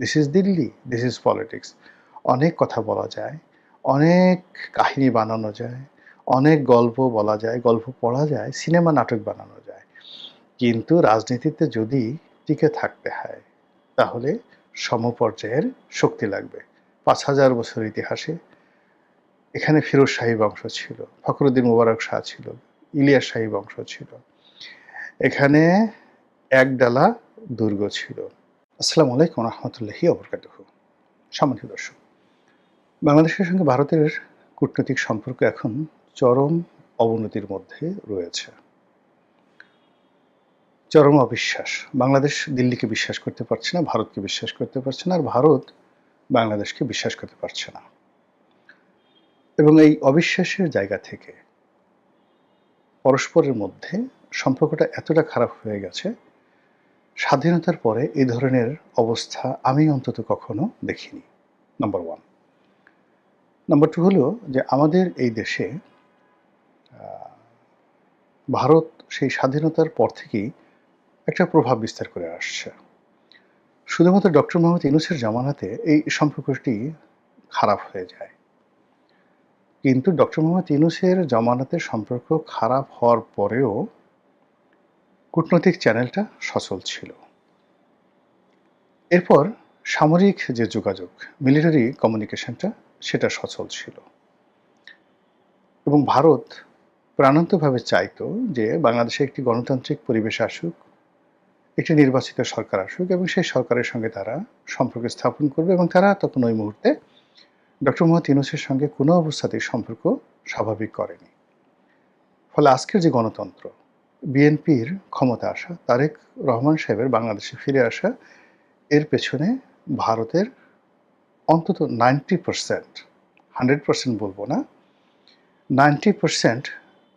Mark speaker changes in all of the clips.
Speaker 1: This is Delhi, this is politics. অনেক কথা বলা যায়, অনেক কাহিনী বানানো যায়, অনেক গল্প বলা যায়, গল্প পড়া যায়, সিনেমা নাটক বানানো যায়। কিন্তু রাজনীতিতে যদি টিকে থাকতে হয় তাহলে সমপর্যায়ের শক্তি লাগবে। ৫,০০০ বছর ইতিহাসে এখানে ফিরোজ শাহী বংশ ছিল, ফখরুদ্দিন মোবারক শাহ ছিল, ইলিয়াস শাহী বংশ ছিল। এখানে একডালা দুর্গ ছিল। আসসালামু আলাইকুম রহমতুল্লাহি ওবরকাতুহু। সম্মানিত দর্শক, বাংলাদেশের সঙ্গে ভারতের কূটনৈতিক সম্পর্ক এখন চরম অবনতির মধ্যে রয়েছে। চরম অবিশ্বাস। বাংলাদেশ দিল্লিকে বিশ্বাস করতে পারছে না, ভারতকে বিশ্বাস করতে পারছে না, আর ভারত বাংলাদেশকে বিশ্বাস করতে পারছে না। এবং এই অবিশ্বাসের জায়গা থেকে পরস্পরের মধ্যে সম্পর্কটা এতটা খারাপ হয়ে গেছে, স্বাধীনতার পরে এই ধরনের অবস্থা আমি অন্তত কখনো দেখিনি। নাম্বার 1। নাম্বার 2 হলো যে আমাদের এই দেশে ভারত সেই স্বাধীনতার পর থেকেই একটা প্রভাব বিস্তার করে আসছে। শুধুমাত্র ডক্টর মোহাম্মদ ইউনূসের জামানাতে এই সম্পর্কটি খারাপ হয়ে যায়। কিন্তু ডক্টর মোহাম্মদ ইউনূসের জামানাতে সম্পর্ক খারাপ হওয়ার পরেও কূটনৈতিক চ্যানেলটা সচল ছিল। এরপর সামরিক যে যোগাযোগ, মিলিটারি কমিউনিকেশনটা, সেটা সচল ছিল। এবং ভারত প্রাণান্তভাবে চাইতো যে বাংলাদেশে একটি গণতান্ত্রিক পরিবেশ আসুক, একটি নির্বাচিত সরকার আসুক এবং সেই সরকারের সঙ্গে তারা সম্পর্ক স্থাপন করবে, এবং তারা তখন ওই মুহূর্তে ডক্টর মোহাম্মদ ইউনূসের সঙ্গে কোনো অবস্থাতেই সম্পর্ক স্বাভাবিক করেনি। ফলে আজকের যে গণতন্ত্র, বিএনপির ক্ষমতা আসা, তারেক রহমান সাহেবের বাংলাদেশে ফিরে আসা, এর পেছনে ভারতের অন্তত 90%, 100% বলবো না, 90%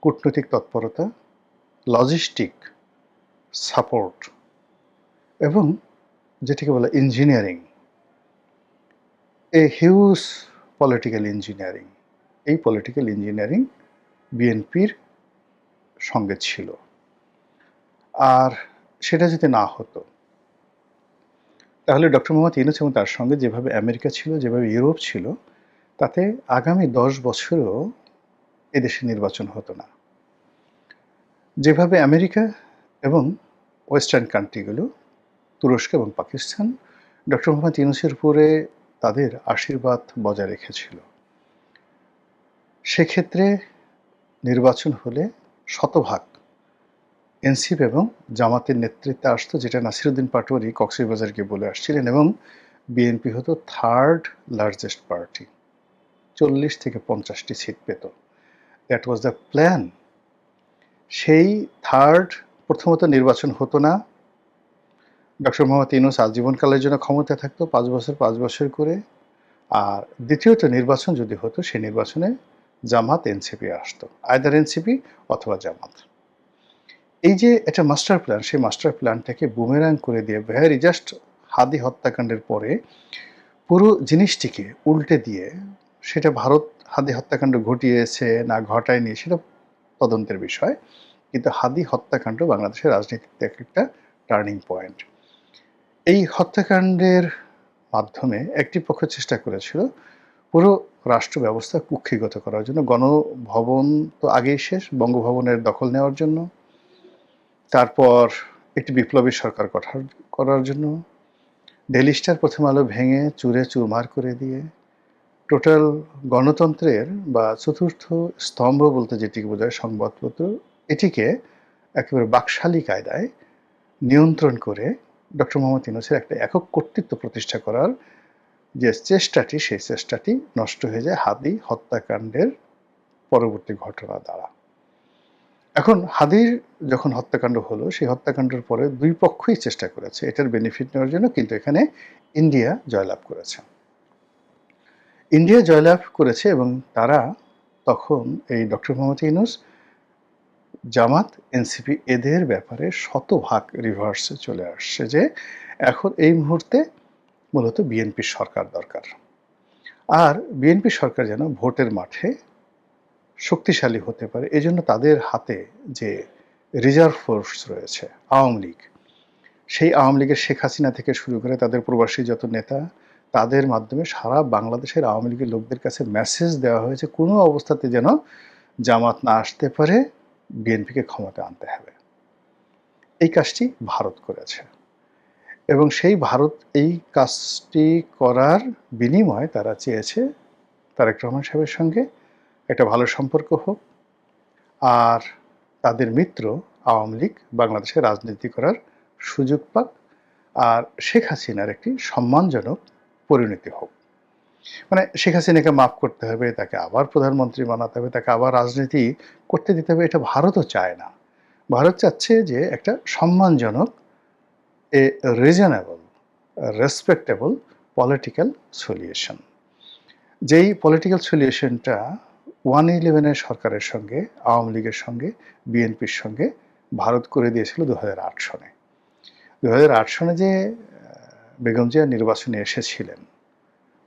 Speaker 1: কূটনৈতিক তৎপরতা, লজিস্টিক সাপোর্ট এবং যেটাকে বলে engineering, a huge political engineering, এই পলিটিক্যাল ইঞ্জিনিয়ারিং বিএনপির সঙ্গে ছিল। আর সেটা যদি না হতো তাহলে ডক্টর মোহাম্মদ ইউনূস এবং তার সঙ্গে যেভাবে আমেরিকা ছিল, যেভাবে ইউরোপ ছিল, তাতে আগামী 10 বছরেও এদেশে নির্বাচন হতো না। যেভাবে আমেরিকা এবং ওয়েস্টার্ন কান্ট্রিগুলো, তুরস্ক এবং পাকিস্তান, ডক্টর মোহাম্মদ ইউনূসের উপরে তাদের আশীর্বাদ বজায় রেখেছিল, সেক্ষেত্রে নির্বাচন হলে শতভাগ এনসিপি এবং জামাতের নেতৃত্বে আসতো, যেটা নাসিরুদ্দিন পাটোয়ারি কক্সবাজারকে বলে আসছিলেন, এবং বিএনপি হতো থার্ড লার্জেস্ট পার্টি, 40 থেকে 50টি সিট পেত। That was the plan. সেই প্রথমত নির্বাচন হতো না, ডক্টর মোহাম্মদ ইউনূস আজীবনকালের জন্য ক্ষমতায় থাকতো, 5 বছর 5 বছর করে। আর দ্বিতীয়ত নির্বাচন যদি হতো, সেই নির্বাচনে জামাত এনসিপি আসতো, আইদার এনসিপি অথবা জামাত। এই যে একটা মাস্টার প্ল্যান, সেই মাস্টার প্ল্যানটাকে বুমেরাং করে দিয়ে ভেরি জাস্ট হাদি হত্যাকাণ্ডের পরে পুরো জিনিসটিকে উল্টে দিয়ে, সেটা ভারত হাদি হত্যাকাণ্ড ঘটিয়েছে না ঘটায়নি সেটা তদন্তের বিষয়, কিন্তু হাদি হত্যাকাণ্ড বাংলাদেশের রাজনীতিতে একটা টার্নিং পয়েন্ট। এই হত্যাকাণ্ডের মাধ্যমে একটি পক্ষ চেষ্টা করেছিল পুরো রাষ্ট্র ব্যবস্থা কুক্ষিগত করার জন্য, গণভবন তো আগেই শেষ, বঙ্গভবনের দখল নেওয়ার জন্য, তারপর একটি বিপ্লবী সরকার গঠন করার জন্য, ডেইলি স্টার, প্রথম আলো ভেঙে চুরে চুরমার করে দিয়ে টোটাল গণতন্ত্রের বা চতুর্থ স্তম্ভ বলতে যেটিকে বোঝায় সংবাদপত্র, এটিকে একেবারে বাকশালী কায়দায় নিয়ন্ত্রণ করে ডক্টর মোহাম্মদ ইউনূসের একটা একক কর্তৃত্ব প্রতিষ্ঠা করার যে চেষ্টাটি, সেই চেষ্টাটি নষ্ট হয়ে যায় হাদি হত্যাকাণ্ডের পরবর্তী ঘটনা দ্বারা। এখন হাদির যখন হত্যাকাণ্ড হলো, সেই হত্যাকাণ্ডের পরে দুই পক্ষই চেষ্টা করেছে এটার বেনিফিট নেওয়ার জন্য, কিন্তু এখানে ইন্ডিয়া জয়লাভ করেছে। ইন্ডিয়া জয়লাভ করেছে এবং তারা তখন এই ডক্টর মোহাম্মদ ইউনূস, জামাত, এনসিপি এদের ব্যাপারে শতভাগ রিভার্সে চলে আসছে যে এখন এই মুহূর্তে মূলত বিএনপির সরকার দরকার। আর বিএনপি সরকার যেন ভোটের মাঠে শক্তিশালী হতে পারে, এজন্য তাদের হাতে যে রিজার্ভ ফোর্স রয়েছে, আওয়ামী লীগ, সেই আওয়ামী লীগের শেখ হাসিনা থেকে শুরু করে তাদের প্রবাসী যত নেতা, তাদের মাধ্যমে সারা বাংলাদেশের আওয়ামী লীগের লোকদের কাছে মেসেজ দেওয়া হয়েছে কোনো অবস্থাতে যেন জামাত না আসতে পারে, বিএনপিকে ক্ষমতায় আনতে হবে। এই কাজটি ভারত করেছে এবং সেই ভারত এই কাজটি করার বিনিময়ে তারা চেয়েছে তারেক রহমান সাহেবের সঙ্গে একটা ভালো সম্পর্ক হোক, আর তাদের মিত্র আওয়ামী লীগ বাংলাদেশে রাজনীতি করার সুযোগ পাক, আর শেখ হাসিনার একটি সম্মানজনক পরিণতি হোক। মানে শেখ হাসিনাকে মাফ করতে হবে, তাকে আবার প্রধানমন্ত্রী বানাতে হবে, তাকে আবার রাজনীতি করতে দিতে হবে, এটা ভারতও চায় না। ভারত চাচ্ছে যে একটা সম্মানজনক, এ রিজনেবল, রেসপেক্টেবল পলিটিক্যাল সলিউশন। যেই পলিটিক্যাল সলিউশনটা 111 সরকারের সঙ্গে, আওয়ামী লীগের সঙ্গে, বিএনপির সঙ্গে ভারত করে দিয়েছিল 2008 সনে। 2008 সনে যে বেগম জিয়া নির্বাচনে এসেছিলেন,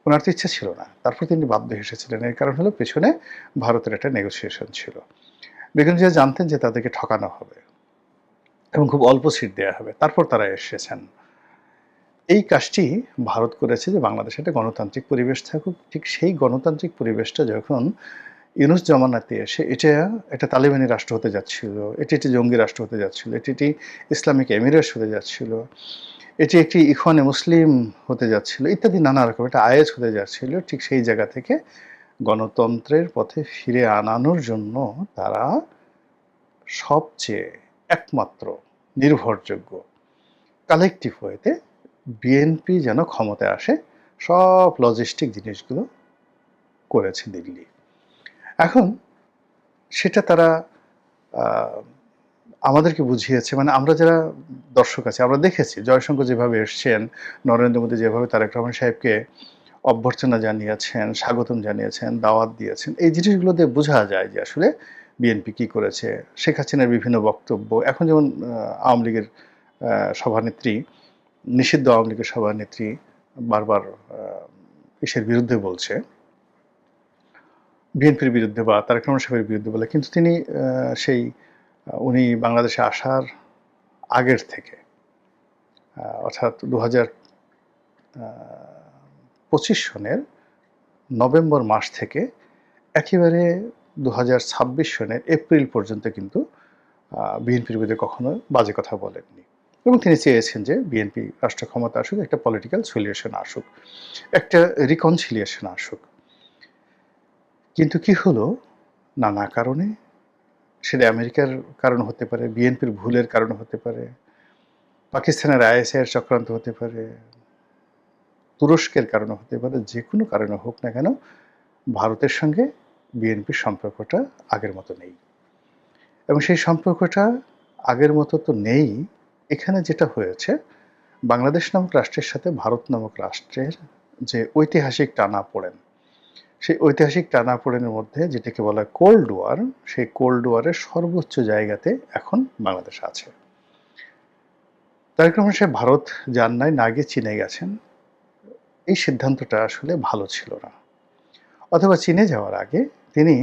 Speaker 1: ওনার তো ইচ্ছা ছিল না, তারপর তিনি বাধ্য এসেছিলেন। এর কারণ হলো পেছনে ভারতের একটা নেগোসিয়েশন ছিল। বেগম জিয়া জানতেন যে তাদেরকে ঠকানো হবে এবং খুব অল্প সিট দেওয়া হবে, তারপর তারা এসেছেন। এই কাজটি ভারত করেছে যে বাংলাদেশে একটা গণতান্ত্রিক পরিবেশ থাকুক। ঠিক সেই গণতান্ত্রিক পরিবেশটা যখন ইউনূস জমানাতে এসে এটা একটা তালিবানি রাষ্ট্র হতে যাচ্ছিল, এটি একটি জঙ্গি রাষ্ট্র হতে যাচ্ছিল, এটি একটি ইসলামিক এমিরেটস হতে যাচ্ছিল, এটি একটি ইখওয়ানে মুসলিম হতে যাচ্ছিল, ইত্যাদি নানা রকম একটা আইএস হতে যাচ্ছিল, ঠিক সেই জায়গা থেকে গণতন্ত্রের পথে ফিরে আনানোর জন্য তারা সবচেয়ে একমাত্র নির্ভরযোগ্য কালেকটিভ ওয়েতে বিএনপি যেন ক্ষমতায় আসে, সব লজিস্টিক জিনিসগুলো করেছে দিল্লি। এখন সেটা তারা আমাদেরকে বুঝিয়েছে, মানে আমরা যারা দর্শক আছি আমরা দেখেছি জয়শঙ্কর যেভাবে এসছেন, নরেন্দ্র মোদী যেভাবে তারেক রহমান সাহেবকে অভ্যর্থনা জানিয়েছেন, স্বাগতম জানিয়েছেন, দাওয়াত দিয়েছেন, এই জিনিসগুলো দিয়ে বোঝা যায় যে আসলে বিএনপি কী করেছে। শেখ হাসিনার বিভিন্ন বক্তব্য, এখন যেমন আওয়ামী লীগের সভানেত্রী, নিষিদ্ধ আওয়ামী লীগের সভানেত্রী বারবার ইসের বিরুদ্ধে বলছে, বিএনপির বিরুদ্ধে বা তারেক রহমান সাহেবের বিরুদ্ধে বলে, কিন্তু তিনি সেই উনি বাংলাদেশে আসার আগের থেকে, অর্থাৎ 2025 সনের নভেম্বর মাস থেকে একেবারে 2026 সনের এপ্রিল পর্যন্ত কিন্তু বিএনপির বিরুদ্ধে কখনো বাজে কথা বলেননি এবং তিনি চেয়েছেন যে বিএনপি রাষ্ট্র ক্ষমতা আসুক, একটা পলিটিক্যাল সলিউশন আসুক, একটা রিকনসিলিয়েশন আসুক। কিন্তু কি হলো, নানা কারণে, সেটা আমেরিকার কারণ হতে পারে, বিএনপির ভুলের কারণ হতে পারে, পাকিস্তানের আইএসআইয়ের চক্রান্ত হতে পারে, তুরস্কের কারণে হতে পারে, যে কোনো কারণে হোক না কেন ভারতের সঙ্গে বিএনপির সম্পর্কটা আগের মতো নেই। এবং সেই সম্পর্কটা আগের মতো তো নেই। এখানে যেটা হয়েছে, বাংলাদেশ নামক রাষ্ট্রের সাথে ভারত নামক রাষ্ট্রের যে ঐতিহাসিক টানাপোড়েন, সেই ঐতিহাসিক টানাপোড়েনের মধ্যে যেটাকে বলা হয় কোল্ড ওয়ার, সেই কোল্ড ওয়ারের সর্বোচ্চ জায়গাতে এখন বাংলাদেশ আছে। তারেক রহমান সাহেব ভারত যান নাই, না গিয়ে চীনে গেছেন। এই সিদ্ধান্তটা আসলে ভালো ছিল না। অথবা চীনে যাওয়ার আগে তিনি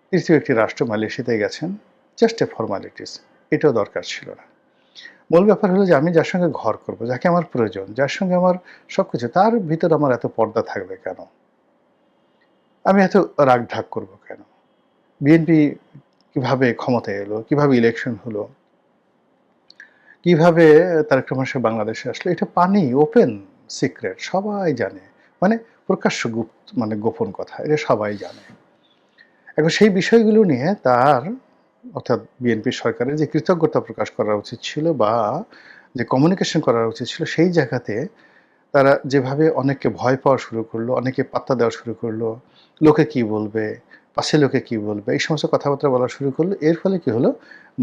Speaker 1: তৃতীয় একটি রাষ্ট্র মালয়েশিয়াতে গেছেন, জাস্ট এ ফর্মালিটিস, এটাও দরকার ছিল না। মূল ব্যাপার হলো যে আমি যার সঙ্গে ঘর করব, যাকে আমার প্রয়োজন, যার সঙ্গে আমার সব কিছু, তার ভিতর আমার এত পর্দা থাকবে কেন? আমি এত রাগ ঢাক করবো কেন? বিএনপি কিভাবে ক্ষমতায় এলো, কিভাবে ইলেকশন হলো, কিভাবে তারেক রহমান সাহেব বাংলাদেশে আসলো, এটা পানি ওপেন সিক্রেট, সবাই জানে। মানে প্রকাশ্য মানে গোপন কথা, এটা সবাই জানে। এখন সেই বিষয়গুলো নিয়ে তার, অর্থাৎ বিএনপি সরকারের যে কৃতজ্ঞতা প্রকাশ করা উচিত ছিল বা যে কমিউনিকেশন করা উচিত ছিল, সেই জায়গাতে তারা যেভাবে অনেককে ভয় পাওয়া শুরু করলো, অনেকে পাত্তা দেওয়া শুরু করলো, লোকে কি বলবে, পাশে লোকে কি বলবে, এই সমস্ত কথাবার্তা বলা শুরু করলো। এর ফলে কি হলো,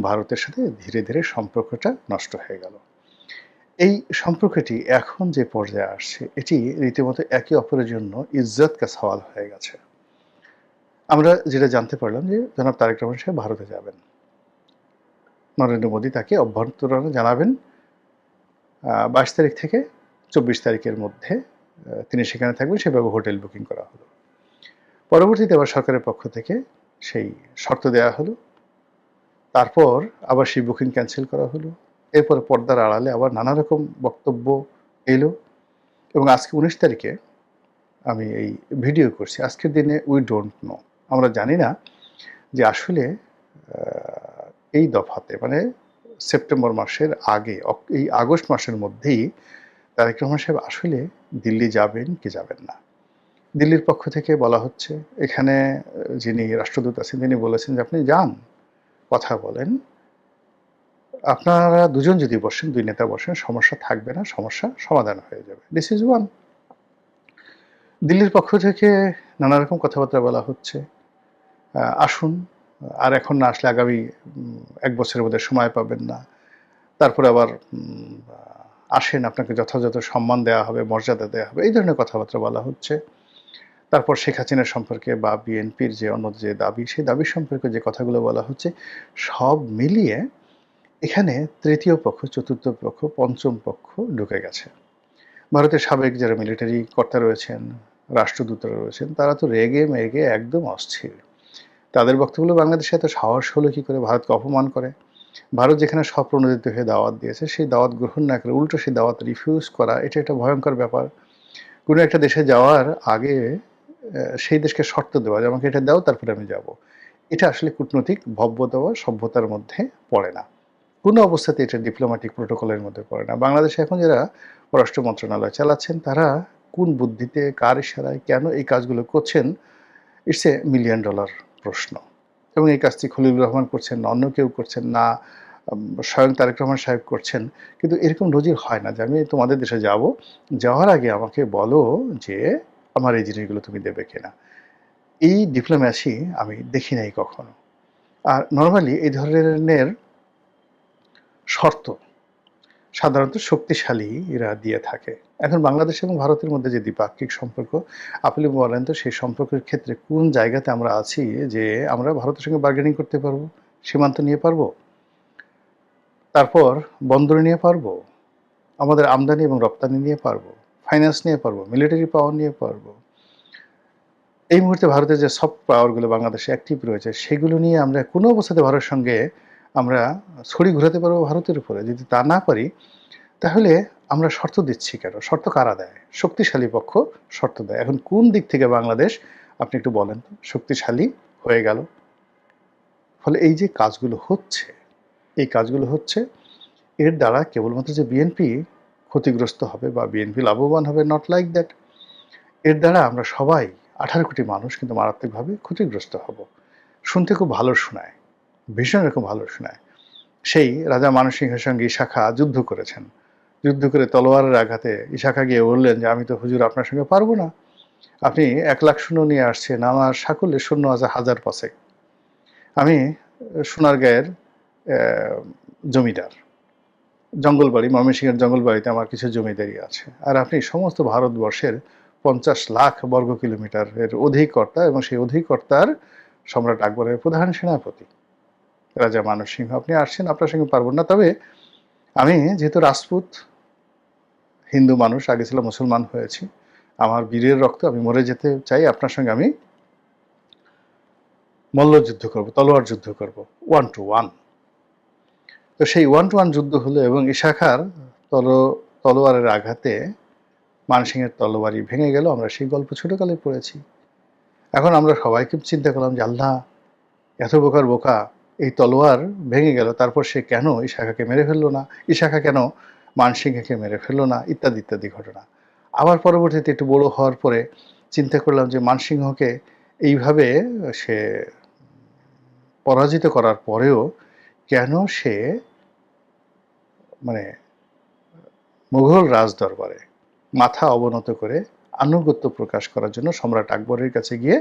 Speaker 1: ভারতের সাথে ধীরে ধীরে সম্পর্কটা নষ্ট হয়ে গেল। এই সম্পর্কটি এখন যে পর্যায়ে আসছে, এটি রীতিমতো একে অপরের জন্য ইজ্জত কা সওয়াল হয়ে গেছে। আমরা যেটা জানতে পারলাম যে জনাব তারেক রহমান সাহেব ভারতে যাবেন, নরেন্দ্র মোদী তাকে অভ্যর্থনা জানাবেন 22 তারিখ থেকে 24 তারিখের মধ্যে তিনি সেখানে থাকবেন, সেভাবে হোটেল বুকিং করা হলো। পরবর্তীতে আবার সরকারের পক্ষ থেকে সেই শর্ত দেওয়া হলো, তারপর আবার সেই বুকিং ক্যান্সেল করা হলো, এরপরে পর্দার আড়ালে আবার নানা রকম বক্তব্য এলো, এবং আজকে 19 তারিখে আমি এই ভিডিও করছি। আজকের দিনে উই ডোন্ট নো, আমরা জানি না যে আসলে এই দফাতে মানে সেপ্টেম্বর মাসের আগে এই আগস্ট মাসের মধ্যেই তারেক রহমান সাহেব আসলে দিল্লি যাবেন কি যাবেন না। দিল্লির পক্ষ থেকে বলা হচ্ছে, এখানে যিনি রাষ্ট্রদূত আছেন তিনি বলেছেন যে আপনি যান, কথা বলেন, আপনারা দুজন যদি বসেন, দুই নেতা বসেন, সমস্যা থাকবে না, সমস্যা সমাধান হয়ে যাবে। This is one. দিল্লির পক্ষ থেকে নানা রকম কথাবার্তা বলা হচ্ছে, আসুন, আর এখন না আসলে আগামী 1 বছরের মধ্যে সময় পাবেন না, তারপরে আবার আসেন, আপনাকে যথাযথ সম্মান দেওয়া হবে, মর্যাদা দেওয়া হবে, এই ধরনের কথাবার্তা বলা হচ্ছে। তারপর শেখ হাসিনা সম্পর্কে বা বিএনপির যে অন্য যে দাবি, সেই দাবি সম্পর্কে যে কথাগুলো বলা হচ্ছে, সব মিলিয়ে এখানে তৃতীয় পক্ষ, চতুর্থ পক্ষ, পঞ্চম পক্ষ ঢুকে গেছে। ভারতের সাবেক যারা মিলিটারি কর্তা রয়েছেন, রাষ্ট্রদূতরা রয়েছেন, তারা তো রেগে মেগে একদম অস্থির। তাদের বক্তব্য, বাংলাদেশে এত সাহস হলো কি করে ভারতকে অপমান করে। ভারত যেখানে স্বপ্রণোদিত হয়ে দাওয়াত দিয়েছে, সেই দাওয়াত গ্রহণ না করে উল্টো সেই দাওয়াত রিফিউজ করা, এটা একটা ভয়ঙ্কর ব্যাপার। কোনো একটা দেশে যাওয়ার আগে সেই দেশকে শর্ত দেওয়া যে আমাকে এটা দাও তারপরে আমি যাব, এটা আসলে কূটনৈতিক ভব্য দেওয়া সভ্যতার মধ্যে পড়ে না। কোনো অবস্থাতে এটা ডিপ্লোম্যাটিক প্রোটোকলের মধ্যে পড়ে না। বাংলাদেশে এখন যারা পররাষ্ট্র মন্ত্রণালয় চালাচ্ছেন, তারা কোন বুদ্ধিতে, কার ইশারায়, কেন এই কাজগুলো করছেন, ইটস এ $1,000,000 প্রশ্ন। এবং এই কাজটি খলিলুর রহমান করছেন না, অন্য কেউ করছেন না, স্বয়ং তারেক রহমান সাহেব করছেন। কিন্তু এরকম নজির হয় না যে আমি তোমাদের দেশে যাব, যাওয়ার আগে আমাকে বলো যে আমার এই জিনিসগুলো তুমি দেবে কিনা। এই ডিপ্লোম্যাসি আমি দেখি নাই কখনো। আর নর্মালি এই ধরনের শর্ত সাধারণত শক্তিশালী এরা দিয়ে থাকে। এখন বাংলাদেশ এবং ভারতের মধ্যে যে দ্বিপাক্ষিক সম্পর্ক, আপনি বলেন তো সেই সম্পর্কের ক্ষেত্রে কোন জায়গাতে আমরা আছি যে আমরা ভারতের সঙ্গে বার্গেনিং করতে পারবো, সীমান্ত নিয়ে পারবো, তারপর বন্দর নিয়ে পারবো, আমাদের আমদানি এবং রপ্তানি নিয়ে পারবো, ফাইন্যান্স নিয়ে পারবো, মিলিটারি পাওয়ার নিয়ে পারবো। এই মুহূর্তে ভারতের যে সফট পাওয়ারগুলো বাংলাদেশে অ্যাক্টিভ রয়েছে, সেগুলো নিয়ে আমরা কোনো অবস্থাতে ভারতের সঙ্গে আমরা ছড়ি ঘোরাতে পারবো ভারতের উপরে। যদি তা না পারি, তাহলে আমরা শর্ত দিচ্ছি কেন? শর্ত কারা দেয়? শক্তিশালী পক্ষ শর্ত দেয়। এখন কোন দিক থেকে বাংলাদেশ, আপনি একটু বলেন তো, শক্তিশালী হয়ে গেল? ফলে এই যে কাজগুলো হচ্ছে, এই কাজগুলো হচ্ছে, এর দ্বারা কেবলমাত্র যে বিএনপি ক্ষতিগ্রস্ত হবে বা বিএনপি লাভবান হবে, নট লাইক দ্যাট। এর দ্বারা আমরা সবাই 18 কোটি মানুষ কিন্তু মারাত্মকভাবে ক্ষতিগ্রস্ত হব। শুনতে খুব ভালো শোনায়, ভীষণ রকম ভালো শোনায়। সেই রাজা মানসিংহের সঙ্গে ইশাখা যুদ্ধ করেছেন। যুদ্ধ করে তলোয়ারের আঘাতে ইশাখা গিয়ে বললেন যে আমি তো হুজুর আপনার সঙ্গে পারবো না, আপনি 1,00,000 সৈন্য নিয়ে আসছেন, আমার সাকল্যে সৈন্য আছে 1000 পাঁচেক, আমি সোনারগাঁয়ের জমিদার, জঙ্গলবাড়ি, ময়মনসিংহের জঙ্গলবাড়িতে আমার কিছু জমিদারি আছে, আর আপনি সমস্ত ভারতবর্ষের 50 লাখ বর্গ কিলোমিটারের অধিকর্তা, এবং সেই অধিকর্তার সম্রাট আকবরের প্রধান সেনাপতি রাজা মানসিংহ, আপনি আসছেন, আপনার সঙ্গে পারবো না। তবে আমি যেহেতু রাজপুত হিন্দু মানুষ, আগে ছিল মুসলমান হয়েছি, আমার বীরের রক্ত, আমি মরে যেতে চাই, আপনার সঙ্গে আমি মল্লযুদ্ধ করব, তলোয়ার যুদ্ধ করব, 1 to 1। তো সেই 1 to 1 যুদ্ধ হলো, এবং ইশাখার তলোয়ারের আঘাতে মানসিংহের তলোয়ারি ভেঙে গেল। আমরা সেই গল্প ছোটকালে পড়েছি। এখন আমরা সবাই খুব চিন্তা করলাম যে আল্লাহ, এত বোকার বোকা, এই তলোয়ার ভেঙে গেল, তারপর সে কেন ইশাখাকে মেরে ফেললো না, ইশাখা কেন মানসিংহকে মেরে ফেললো না, ইত্যাদি ইত্যাদি ঘটনা। আবার পরবর্তীতে একটু বড় হওয়ার পরে চিন্তা করলাম যে মানসিংহকে এইভাবে সে পরাজিত করার পরেও কেন সে মানে মুঘল রাজদরবারে মাথা অবনত করে আনুগত্য প্রকাশ করার জন্য সম্রাট আকবরের কাছে গিয়ে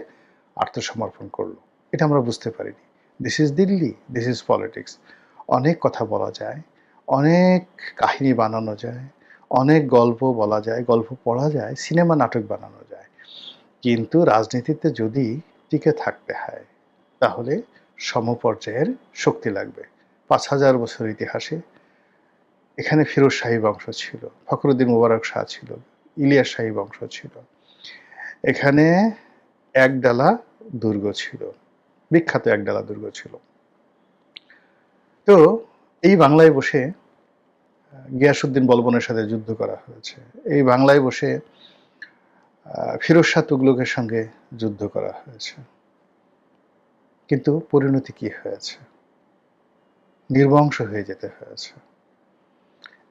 Speaker 1: আত্মসমর্পণ করলো, এটা আমরা বুঝতে পারিনি। This is Delhi, this is politics. অনেক কথা বলা যায়, অনেক কাহিনী বানানো যায়, অনেক গল্প বলা যায়, গল্প পড়া যায়, সিনেমা নাটক বানানো যায়, কিন্তু রাজনীতিতে যদি টিকে থাকতে হয় তাহলে সমপর্যায়ের শক্তি লাগবে। 5,000 বছর ইতিহাসে এখানে ফিরোজ শাহী বংশ ছিল, ফখরুদ্দিন মুবারক শাহ ছিল, ইলিয়াস শাহী বংশ ছিল, এখানে একডালা দুর্গ ছিল, বিখ্যাত একডালা দুর্গ ছিল। তো এই বাংলায় বসে গিয়াসউদ্দিন বলবনের সাথে যুদ্ধ করা হয়েছে। এই বাংলায় বসে ফিরোজ শাহ তুগলকের সঙ্গে যুদ্ধ করা হয়েছে। কিন্তু পরিণতি কি হয়েছে? নির্বংশ হয়ে যেতে হয়েছে।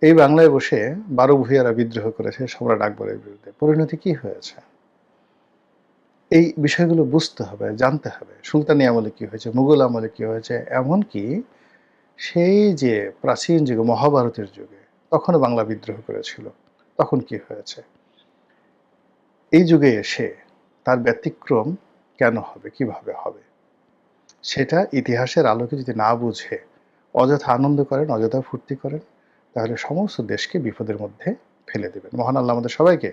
Speaker 1: এই বাংলায় বসে ১২ ভূঁইয়ারা বিদ্রোহ করেছে সম্রাট আকবরের বিরুদ্ধে। পরিণতি কি হয়েছে? এই বিষয়গুলো বুঝতে হবে, জানতে হবে। সুলতানি আমলে কি হয়েছে, মুঘল আমলে কি হয়েছে, এমনকি সেই যে প্রাচীন যুগে মহাভারতের যুগে তখনও বাংলা বিদ্রোহ করেছিল। তখন কি হয়েছে? এই যুগে এসে তার ব্যতিক্রম কেন হবে, কিভাবে হবে? সেটা ইতিহাসের আলোকে যদি না বুঝে অযথা আনন্দ করেন, অযথা ফুর্তি করেন, তাহলে সমস্ত দেশকে বিপদের মধ্যে ফেলে দেবেন। মহান আল্লাহ আমাদের সবাইকে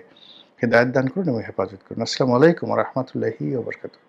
Speaker 1: হেদায়েত দান করুন এবং হেফাজত করুন। আসসালামু আলাইকুম ওয়া রাহমাতুল্লাহি ওয়া বারাকাতুহু।